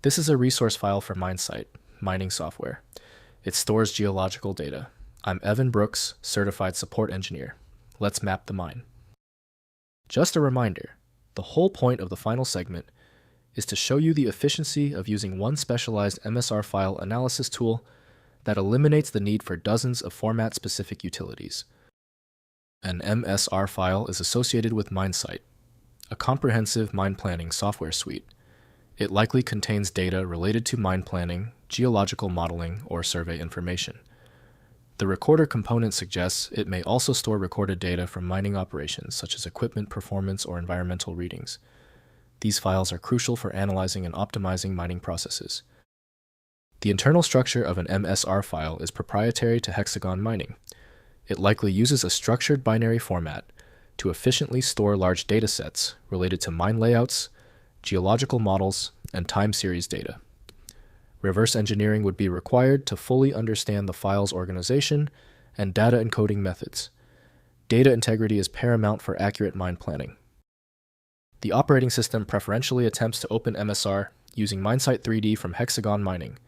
This is a resource file for MineSight, mining software. It stores geological data. I'm Evan Brooks, Certified Support Engineer. Let's map the mine. Just a reminder, the whole point of the final segment is to show you the efficiency of using one specialized MSR file analysis tool that eliminates the need for dozens of format-specific utilities. An MSR file is associated with MineSight, a comprehensive mine planning software suite. It likely contains data related to mine planning, geological modeling, or survey information. The recorder component suggests it may also store recorded data from mining operations, such as equipment performance or environmental readings. These files are crucial for analyzing and optimizing mining processes. The internal structure of an MSR file is proprietary to Hexagon Mining. It likely uses a structured binary format to efficiently store large datasets related to mine layouts, geological models, and time series data. Reverse engineering would be required to fully understand the file's organization and data encoding methods. Data integrity is paramount for accurate mine planning. The operating system preferentially attempts to open MSR using MineSight 3D from Hexagon Mining.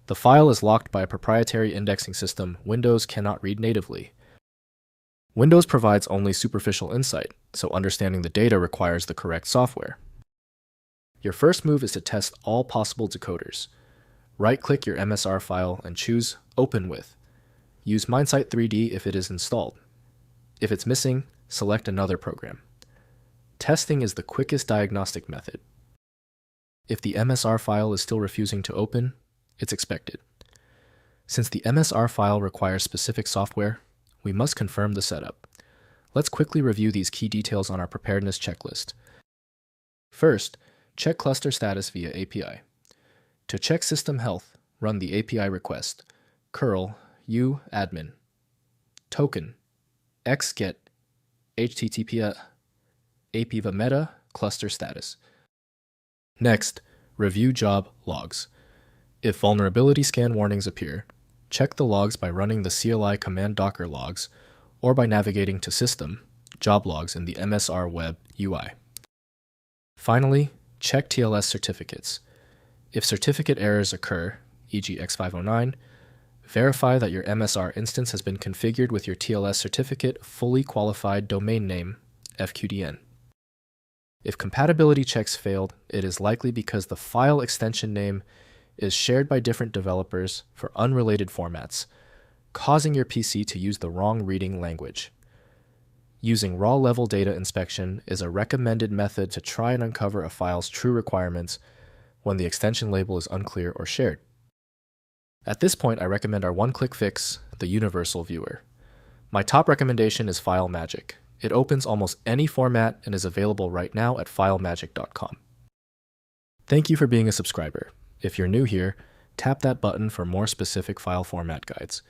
The file is locked by a proprietary indexing system Windows cannot read natively. Windows provides only superficial insight, so understanding the data requires the correct software. Your first move is to test all possible decoders. Right-click your MSR file and choose Open With. Use MineSight 3D if it is installed. If it's missing, select another program. Testing is the quickest diagnostic method. If the MSR file is still refusing to open, it's expected. Since the MSR file requires specific software, we must confirm the setup. Let's quickly review these key details on our preparedness checklist. First, check cluster status via API. To check system health, run the API request curl u admin token xget http apiva meta cluster status. Next, review job logs. If vulnerability scan warnings appear, check the logs by running the CLI command docker logs or by navigating to System, Job Logs in the MSR Web UI. Finally, check TLS certificates. If certificate errors occur, e.g. X509, verify that your MSR instance has been configured with your TLS certificate fully qualified domain name, FQDN. If compatibility checks failed, it is likely because the file extension name is shared by different developers for unrelated formats, causing your PC to use the wrong reading language. Using raw-level data inspection is a recommended method to try and uncover a file's true requirements when the extension label is unclear or shared. At this point, I recommend our one-click fix, the Universal Viewer. My top recommendation is FileMagick. It opens almost any format and is available right now at filemagick.com. Thank you for being a subscriber. If you're new here, tap that button for more specific file format guides.